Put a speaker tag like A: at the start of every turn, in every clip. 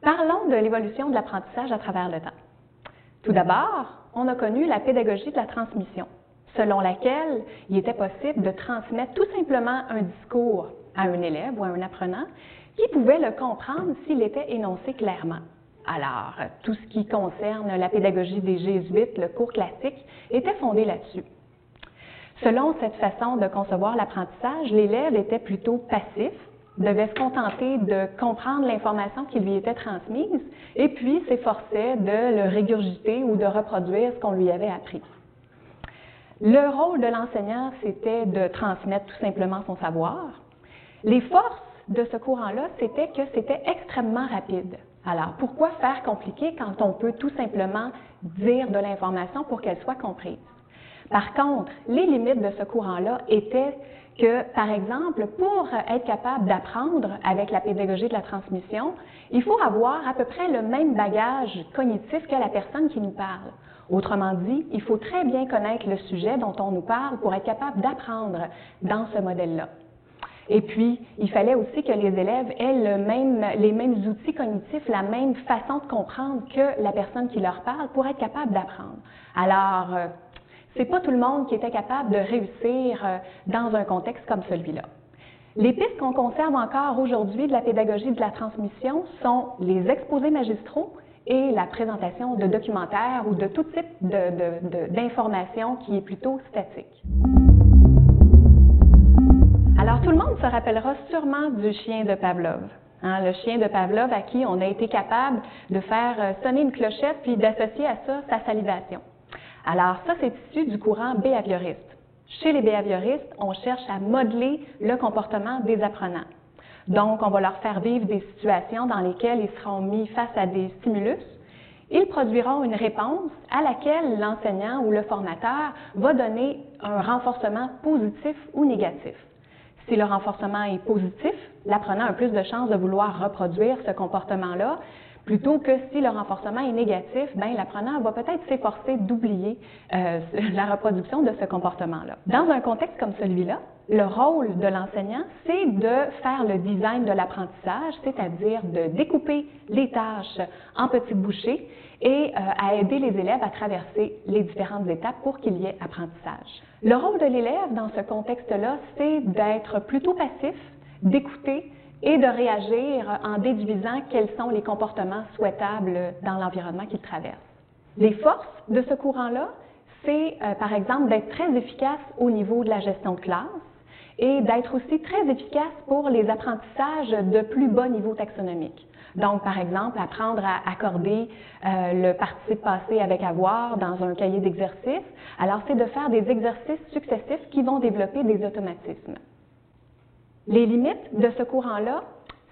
A: Parlons de l'évolution de l'apprentissage à travers le temps. Tout d'abord, on a connu la pédagogie de la transmission, selon laquelle il était possible de transmettre tout simplement un discours à un élève ou à un apprenant qui pouvait le comprendre s'il était énoncé clairement. Alors, tout ce qui concerne la pédagogie des jésuites, le cours classique, était fondé là-dessus. Selon cette façon de concevoir l'apprentissage, l'élève était plutôt passif, devait se contenter de comprendre l'information qui lui était transmise et puis s'efforçait de le régurgiter ou de reproduire ce qu'on lui avait appris. Le rôle de l'enseignant, c'était de transmettre tout simplement son savoir. Les forces de ce courant-là, c'était que c'était extrêmement rapide. Alors, pourquoi faire compliqué quand on peut tout simplement dire de l'information pour qu'elle soit comprise? Par contre, les limites de ce courant-là étaient que, par exemple, pour être capable d'apprendre avec la pédagogie de la transmission, il faut avoir à peu près le même bagage cognitif que la personne qui nous parle. Autrement dit, il faut très bien connaître le sujet dont on nous parle pour être capable d'apprendre dans ce modèle-là. Et puis, il fallait aussi que les élèves aient les mêmes outils cognitifs, la même façon de comprendre que la personne qui leur parle pour être capable d'apprendre. Alors, c'est pas tout le monde qui était capable de réussir dans un contexte comme celui-là. Les pistes qu'on conserve encore aujourd'hui de la pédagogie de la transmission sont les exposés magistraux et la présentation de documentaires ou de tout type d'informations qui est plutôt statique. Alors, tout le monde se rappellera sûrement du chien de Pavlov. Le chien de Pavlov à qui on a été capable de faire sonner une clochette puis d'associer à ça sa salivation. Alors, ça, c'est issu du courant behavioriste. Chez les behavioristes, on cherche à modeler le comportement des apprenants. Donc, on va leur faire vivre des situations dans lesquelles ils seront mis face à des stimulus. Ils produiront une réponse à laquelle l'enseignant ou le formateur va donner un renforcement positif ou négatif. Si le renforcement est positif, l'apprenant a plus de chances de vouloir reproduire ce comportement-là, plutôt que si le renforcement est négatif, l'apprenant va peut-être s'efforcer d'oublier la reproduction de ce comportement-là. Dans un contexte comme celui-là, le rôle de l'enseignant, c'est de faire le design de l'apprentissage, c'est-à-dire de découper les tâches en petites bouchées et à aider les élèves à traverser les différentes étapes pour qu'il y ait apprentissage. Le rôle de l'élève dans ce contexte-là, c'est d'être plutôt passif, d'écouter et de réagir en déduisant quels sont les comportements souhaitables dans l'environnement qu'il traverse. Les forces de ce courant-là, c'est par exemple d'être très efficace au niveau de la gestion de classe et d'être aussi très efficace pour les apprentissages de plus bas niveau taxonomique. Donc, par exemple, apprendre à accorder le participe passé avec avoir dans un cahier d'exercices. Alors, c'est de faire des exercices successifs qui vont développer des automatismes. Les limites de ce courant-là,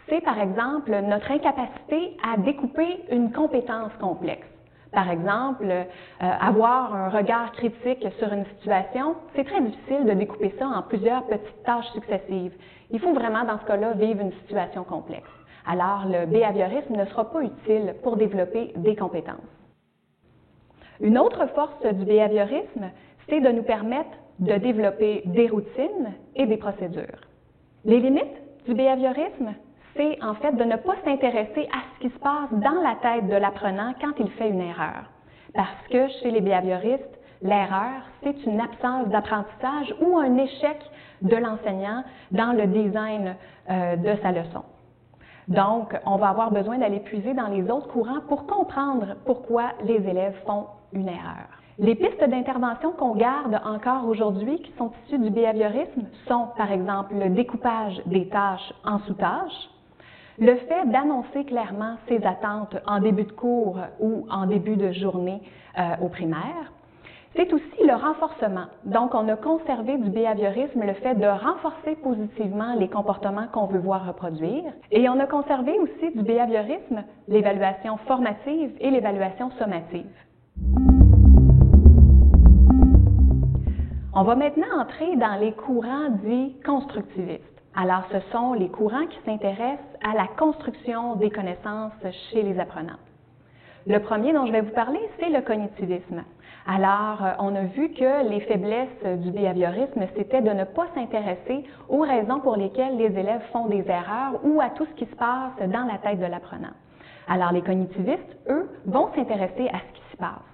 A: c'est par exemple notre incapacité à découper une compétence complexe. Par exemple, avoir un regard critique sur une situation, c'est très difficile de découper ça en plusieurs petites tâches successives. Il faut vraiment, dans ce cas-là, vivre une situation complexe. Alors, le behaviorisme ne sera pas utile pour développer des compétences. Une autre force du behaviorisme, c'est de nous permettre de développer des routines et des procédures. Les limites du behaviorisme, c'est en fait de ne pas s'intéresser à ce qui se passe dans la tête de l'apprenant quand il fait une erreur. Parce que chez les behavioristes, l'erreur, c'est une absence d'apprentissage ou un échec de l'enseignant dans le design de sa leçon. Donc, on va avoir besoin d'aller puiser dans les autres courants pour comprendre pourquoi les élèves font une erreur. Les pistes d'intervention qu'on garde encore aujourd'hui, qui sont issues du behaviorisme, sont par exemple le découpage des tâches en sous-tâches, le fait d'annoncer clairement ses attentes en début de cours ou en début de journée au primaire. C'est aussi le renforcement. Donc, on a conservé du behaviorisme le fait de renforcer positivement les comportements qu'on veut voir reproduire. Et on a conservé aussi du behaviorisme l'évaluation formative et l'évaluation sommative. On va maintenant entrer dans les courants dits constructivistes. Alors, ce sont les courants qui s'intéressent à la construction des connaissances chez les apprenants. Le premier dont je vais vous parler, c'est le cognitivisme. Alors, on a vu que les faiblesses du behaviorisme, c'était de ne pas s'intéresser aux raisons pour lesquelles les élèves font des erreurs ou à tout ce qui se passe dans la tête de l'apprenant. Alors, les cognitivistes, eux, vont s'intéresser à ce qui se passe.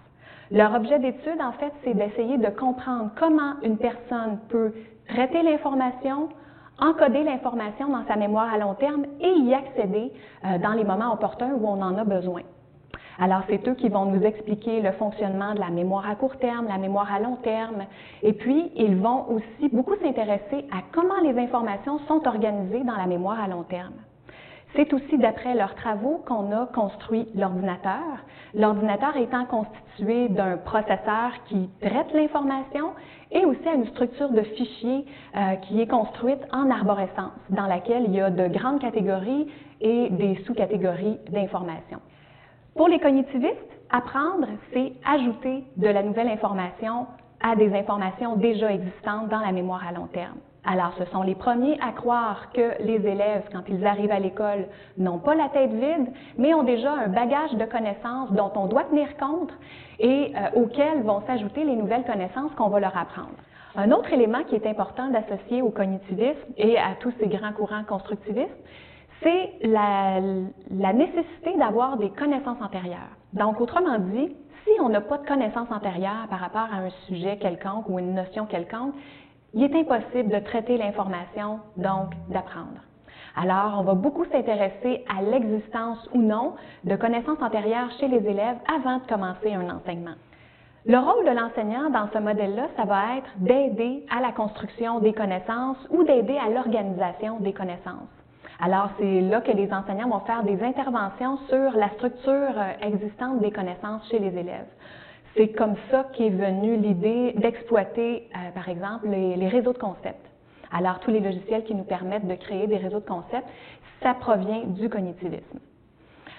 A: Leur objet d'étude, en fait, c'est d'essayer de comprendre comment une personne peut traiter l'information, encoder l'information dans sa mémoire à long terme et y accéder dans les moments opportuns où on en a besoin. Alors, c'est eux qui vont nous expliquer le fonctionnement de la mémoire à court terme, la mémoire à long terme, et puis ils vont aussi beaucoup s'intéresser à comment les informations sont organisées dans la mémoire à long terme. C'est aussi d'après leurs travaux qu'on a construit l'ordinateur. L'ordinateur étant constitué d'un processeur qui traite l'information et aussi à une structure de fichiers qui est construite en arborescence, dans laquelle il y a de grandes catégories et des sous-catégories d'informations. Pour les cognitivistes, apprendre, c'est ajouter de la nouvelle information à des informations déjà existantes dans la mémoire à long terme. Alors, ce sont les premiers à croire que les élèves, quand ils arrivent à l'école, n'ont pas la tête vide, mais ont déjà un bagage de connaissances dont on doit tenir compte et auxquelles vont s'ajouter les nouvelles connaissances qu'on va leur apprendre. Un autre élément qui est important d'associer au cognitivisme et à tous ces grands courants constructivistes, c'est la nécessité d'avoir des connaissances antérieures. Donc, autrement dit, si on n'a pas de connaissances antérieures par rapport à un sujet quelconque ou une notion quelconque, il est impossible de traiter l'information, donc d'apprendre. Alors, on va beaucoup s'intéresser à l'existence ou non de connaissances antérieures chez les élèves avant de commencer un enseignement. Le rôle de l'enseignant dans ce modèle-là, ça va être d'aider à la construction des connaissances ou d'aider à l'organisation des connaissances. Alors, c'est là que les enseignants vont faire des interventions sur la structure existante des connaissances chez les élèves. C'est comme ça qu'est venue l'idée d'exploiter, par exemple, les réseaux de concepts. Alors, tous les logiciels qui nous permettent de créer des réseaux de concepts, ça provient du cognitivisme.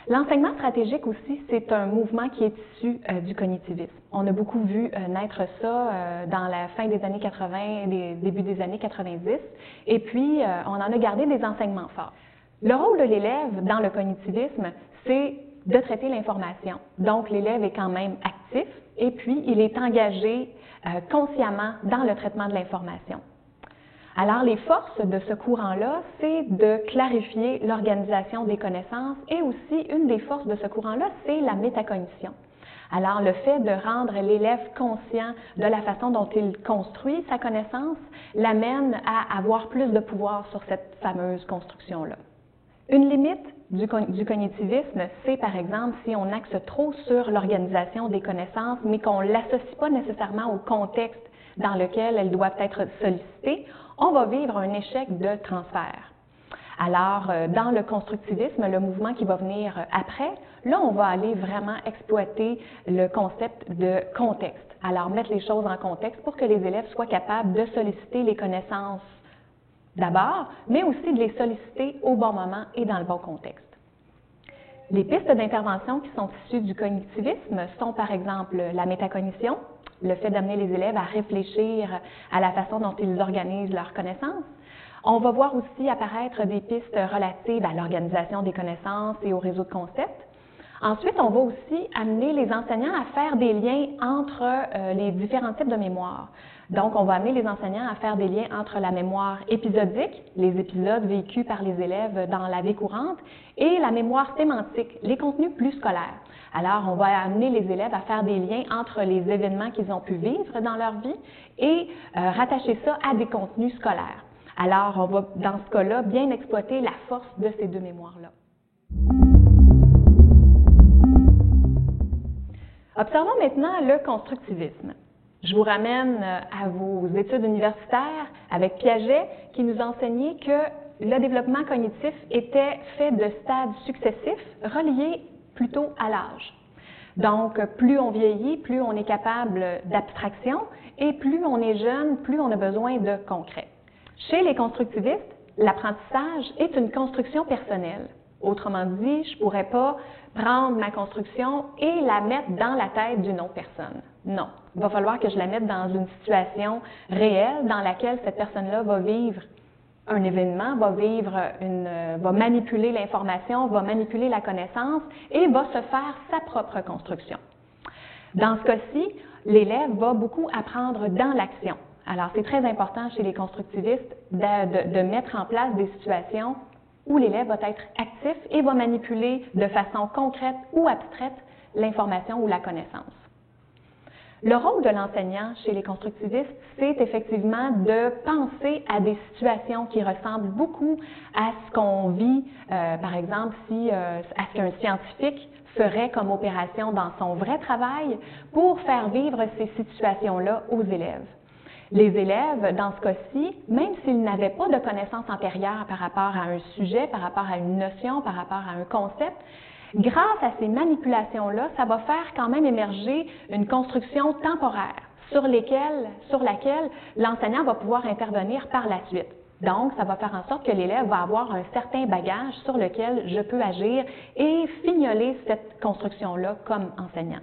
A: L'enseignement stratégique aussi, c'est un mouvement qui est issu du cognitivisme. On a beaucoup vu naître ça dans la fin des années 80 et début des années 90, et puis on en a gardé des enseignements forts. Le rôle de l'élève dans le cognitivisme, c'est de traiter l'information. Donc, l'élève est quand même actif et puis il est engagé consciemment dans le traitement de l'information. Alors, les forces de ce courant-là, c'est de clarifier l'organisation des connaissances et aussi, une des forces de ce courant-là, c'est la métacognition. Alors, le fait de rendre l'élève conscient de la façon dont il construit sa connaissance l'amène à avoir plus de pouvoir sur cette fameuse construction-là. Une limite du cognitivisme, c'est par exemple si on axe trop sur l'organisation des connaissances, mais qu'on ne l'associe pas nécessairement au contexte dans lequel elles doivent être sollicitées, on va vivre un échec de transfert. Alors, dans le constructivisme, le mouvement qui va venir après, là, on va aller vraiment exploiter le concept de contexte. Alors, mettre les choses en contexte pour que les élèves soient capables de solliciter les connaissances d'abord, mais aussi de les solliciter au bon moment et dans le bon contexte. Les pistes d'intervention qui sont issues du cognitivisme sont par exemple la métacognition, le fait d'amener les élèves à réfléchir à la façon dont ils organisent leurs connaissances. On va voir aussi apparaître des pistes relatives à l'organisation des connaissances et au réseau de concepts. Ensuite, on va aussi amener les enseignants à faire des liens entre les différents types de mémoire. Donc, on va amener les enseignants à faire des liens entre la mémoire épisodique, les épisodes vécus par les élèves dans la vie courante, et la mémoire sémantique, les contenus plus scolaires. Alors, on va amener les élèves à faire des liens entre les événements qu'ils ont pu vivre dans leur vie et rattacher ça à des contenus scolaires. Alors, on va, dans ce cas-là, bien exploiter la force de ces deux mémoires-là. Observons maintenant le constructivisme. Je vous ramène à vos études universitaires avec Piaget qui nous enseignait que le développement cognitif était fait de stades successifs reliés plutôt à l'âge. Donc, plus on vieillit, plus on est capable d'abstraction et plus on est jeune, plus on a besoin de concret. Chez les constructivistes, l'apprentissage est une construction personnelle. Autrement dit, je ne pourrais pas prendre ma construction et la mettre dans la tête d'une autre personne. Non, il va falloir que je la mette dans une situation réelle dans laquelle cette personne-là va vivre un événement, va manipuler l'information, va manipuler la connaissance et va se faire sa propre construction. Dans ce cas-ci, l'élève va beaucoup apprendre dans l'action. Alors, c'est très important chez les constructivistes de mettre en place des situations où l'élève va être actif et va manipuler de façon concrète ou abstraite l'information ou la connaissance. Le rôle de l'enseignant chez les constructivistes, c'est effectivement de penser à des situations qui ressemblent beaucoup à ce qu'on vit, par exemple, à ce qu'un scientifique ferait comme opération dans son vrai travail pour faire vivre ces situations-là aux élèves. Les élèves, dans ce cas-ci, même s'ils n'avaient pas de connaissances antérieures par rapport à un sujet, par rapport à une notion, par rapport à un concept, grâce à ces manipulations-là, ça va faire quand même émerger une construction temporaire sur laquelle l'enseignant va pouvoir intervenir par la suite. Donc, ça va faire en sorte que l'élève va avoir un certain bagage sur lequel je peux agir et fignoler cette construction-là comme enseignant.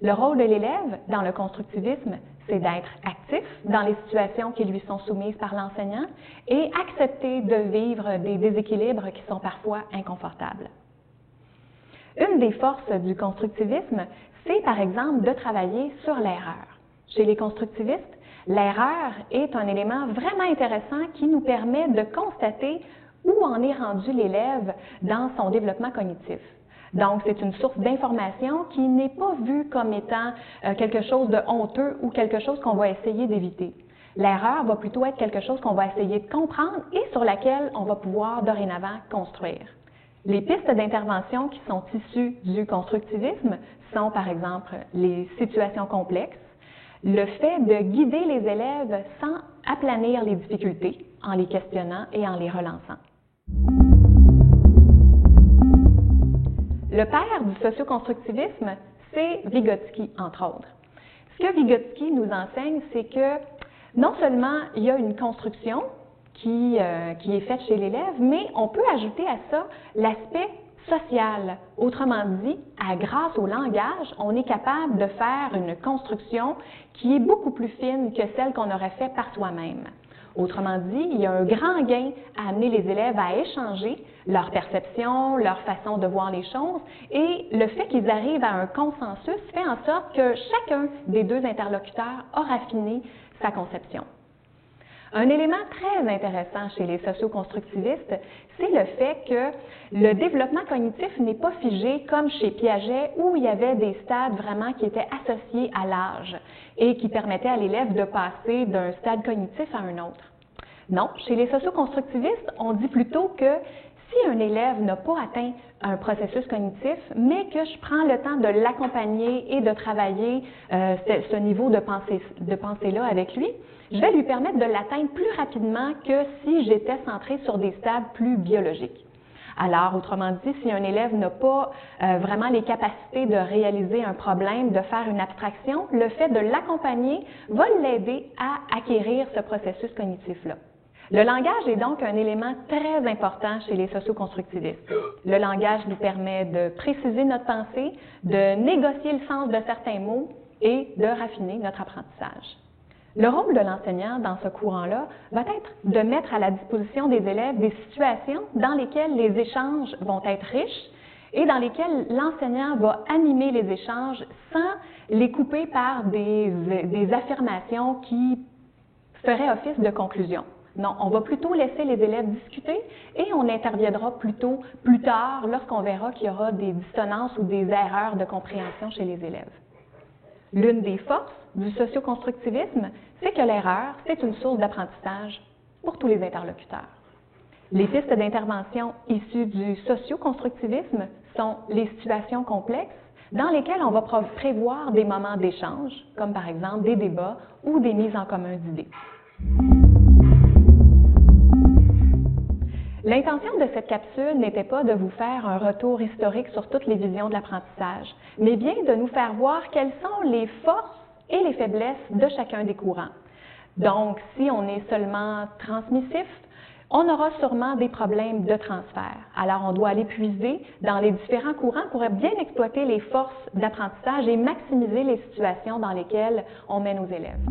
A: Le rôle de l'élève dans le constructivisme, c'est d'être actif dans les situations qui lui sont soumises par l'enseignant et accepter de vivre des déséquilibres qui sont parfois inconfortables. Une des forces du constructivisme, c'est par exemple de travailler sur l'erreur. Chez les constructivistes, l'erreur est un élément vraiment intéressant qui nous permet de constater où en est rendu l'élève dans son développement cognitif. Donc, c'est une source d'information qui n'est pas vue comme étant quelque chose de honteux ou quelque chose qu'on va essayer d'éviter. L'erreur va plutôt être quelque chose qu'on va essayer de comprendre et sur laquelle on va pouvoir dorénavant construire. Les pistes d'intervention qui sont issues du constructivisme sont, par exemple, les situations complexes, le fait de guider les élèves sans aplanir les difficultés en les questionnant et en les relançant. Le père du socioconstructivisme, c'est Vygotsky, entre autres. Ce que Vygotsky nous enseigne, c'est que non seulement il y a une construction qui est faite chez l'élève, mais on peut ajouter à ça l'aspect social. Autrement dit, grâce au langage, on est capable de faire une construction qui est beaucoup plus fine que celle qu'on aurait fait par soi-même. Autrement dit, il y a un grand gain à amener les élèves à échanger leur perception, leur façon de voir les choses, et le fait qu'ils arrivent à un consensus fait en sorte que chacun des deux interlocuteurs a raffiné sa conception. Un élément très intéressant chez les socioconstructivistes, c'est le fait que le développement cognitif n'est pas figé comme chez Piaget où il y avait des stades vraiment qui étaient associés à l'âge et qui permettaient à l'élève de passer d'un stade cognitif à un autre. Non, chez les socioconstructivistes, on dit plutôt que si un élève n'a pas atteint un processus cognitif, mais que je prends le temps de l'accompagner et de travailler ce niveau de pensée-là avec lui, je vais lui permettre de l'atteindre plus rapidement que si j'étais centrée sur des stades plus biologiques. Alors, autrement dit, si un élève n'a pas vraiment les capacités de réaliser un problème, de faire une abstraction, le fait de l'accompagner va l'aider à acquérir ce processus cognitif-là. Le langage est donc un élément très important chez les socioconstructivistes. Le langage nous permet de préciser notre pensée, de négocier le sens de certains mots et de raffiner notre apprentissage. Le rôle de l'enseignant dans ce courant-là va être de mettre à la disposition des élèves des situations dans lesquelles les échanges vont être riches et dans lesquelles l'enseignant va animer les échanges sans les couper par des affirmations qui feraient office de conclusion. Non, on va plutôt laisser les élèves discuter et on interviendra plutôt plus tard lorsqu'on verra qu'il y aura des dissonances ou des erreurs de compréhension chez les élèves. L'une des forces du socioconstructivisme, c'est que l'erreur, c'est une source d'apprentissage pour tous les interlocuteurs. Les pistes d'intervention issues du socioconstructivisme sont les situations complexes dans lesquelles on va prévoir des moments d'échange, comme par exemple des débats ou des mises en commun d'idées. L'intention de cette capsule n'était pas de vous faire un retour historique sur toutes les visions de l'apprentissage, mais bien de nous faire voir quelles sont les forces et les faiblesses de chacun des courants. Donc, si on est seulement transmissif, on aura sûrement des problèmes de transfert. Alors, on doit aller puiser dans les différents courants pour bien exploiter les forces d'apprentissage et maximiser les situations dans lesquelles on met nos élèves.